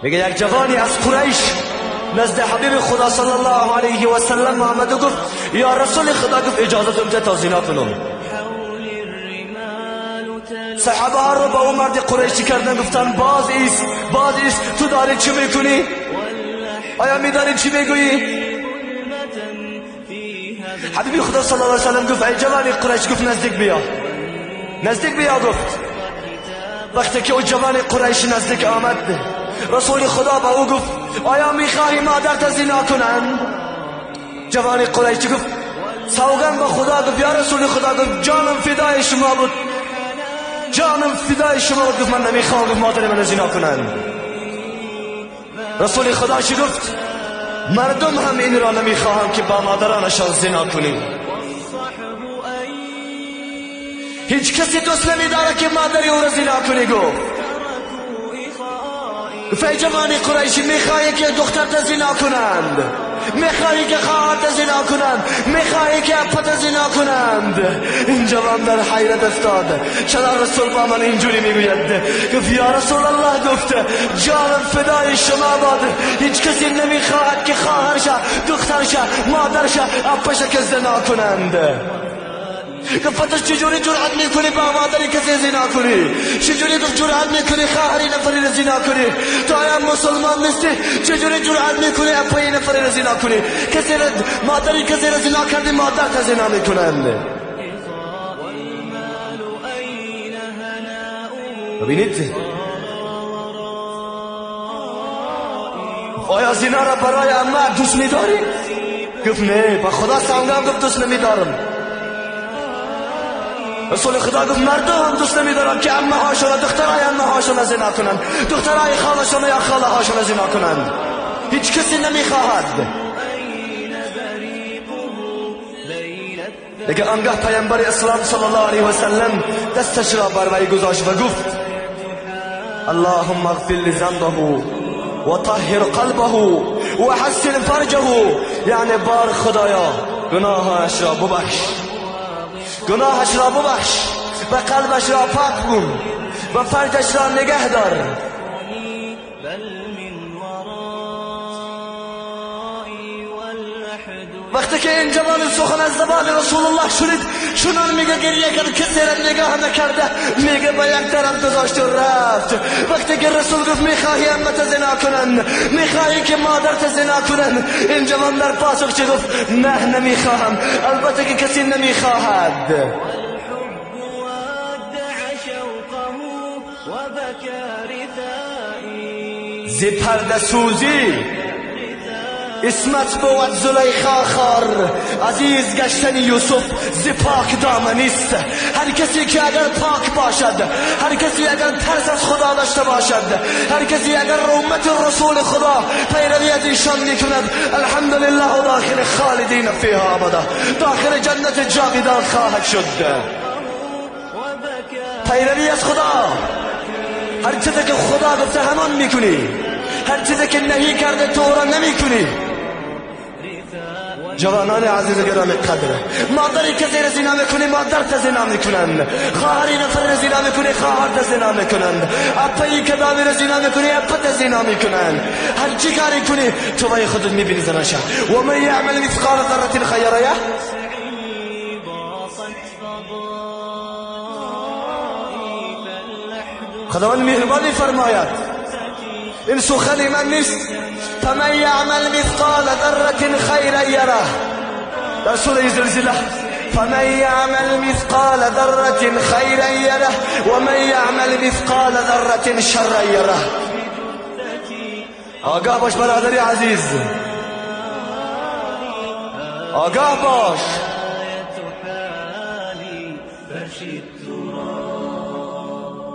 میگه یک جوانی از قریش نزد حبیب خدا صلی الله علیه و سلم آمد و گفت یا رسول خدا، گفت اجازه بده تا زنا کنم. صحابه ها رو با اون مرد قریشی کردن، گفتن باز ایست تو داری چی میکنی؟ آیا میدانی چی میگویی؟ حبیب خدا صلی الله علیه و سلم گفت ای جوانی قریش، گفت نزدیک بیا. گفت وقتی که او جوان قریش نزدیک آمد، رسول خدا با او گفت آیا میخواهی مادرت زنا کنند؟ جوان قریشی گفت سوگند با خدا، گفت یا رسول خدا، گفت جانم فدای شما بود، گفت من نمیخوام، گفت مادر من زنا کنند. رسول خدا چی گفت؟ مردم هم این را نمیخواهم که با مادرانشان زنا کنیم. هیچ کسی دوست نمیداره که مادری او را زنا کنی. گفت ای جوانی قریشی، میخوایی که دخترت زنا کنند؟ میخوایی که خواهرت زنا کنند؟ میخوایی که اپت زنا کنند؟ این جوان در حیرت افتاد. چرا رسول با من اینجوری میگوید؟ گفت یا رسول الله، گفت جانم فدای شما باد، هیچ کسی نمیخواهد که خواهرش، دخترش، مادرش، اپش که زنا کنند. گفت چجوری جرأت میکنی با مادری کسی زنا کنی؟ چجوری گفت جرأت میکنی خواهری نفری را زنا کنی؟ تو آیا مسلمان نیستی؟ چجوری جرأت میکنی اپای نفری را زنا کنی؟ مادری کسی را زنا کردی، مادر تا زنا میکنند. ببینید آیا زنا را برای امه دوست میداری؟ گفت نه، با خدا سوگند، گفت دوست نمیدارم. رسول خدا گفت مردم دوست نمیدارن که امه هاشون و دخترای امه هاشون زنا کنند، دخترای خالشون یا خاله هاشون زنا کنند. هیچ کسی نمیخواهد. دیگه آنگاه پیامبر اسلام صلی الله علیه و سلم دستش را بر وی گذاشت و گفت اللهم اغفر لذنبه و طهر قلبه و حسن فرجه، یعنی بار خدایا گناهش را ببخش و قلبش را پاک کن و فرجش را نگه دار. وقتی که این جوان سخن از زبان رسول الله شنید، چنان میگه گریه کرد، کسی را نگاه نکرده، میگه با یک طرف گذاشت و رفت. وقتی که رسول گفت میخواهی امت زنا کنن، میخواهی که مادرت زنا کنن، این جوان در پاسخ چه گفت؟ نه نمیخواهم. البته که کسی نمیخواهد. زی پرده سوزی اسمت بود زلیخا خار، عزیز گشتن یوسف زی پاک دامنیست. هر کسی که اگر پاک باشد، هر کسی اگر ترس از خدا داشته باشد، هر کسی اگر امت رسول خدا پیروی از ایشان میکند، الحمدلله داخل خالدین فیها ابدا، داخل جنت جاویدان خواهد شد. پیروی از خدا، هر چیزی که خدا گفته همان میکنی، هر چیزی که نهی کرده تو را نمیکنی. جوانان عزیز گرامی قدر، مادری که زیر زنا میکنی، مادر تا زنا میکنند. خواهری نفر زنا میکنی، خواهر تا زنا میکنند. اپایی که دامی زنا میکنی، اپا تا زنا میکنند. هر چی کاری کنی تو وای خودت میبینی زناشا. و من یعمل مثقال ذره خیرا یره. خداوند مهربانی فرماید، این سخن من نیست. فمن یعمل مثقال ذره خیرا یره، در سوره زلزله. فمن یعمل مثقال ذره خیرا یره و من یعمل مثقال ذره شرا یره. آگاه باش برادری عزیز، آگاه باش.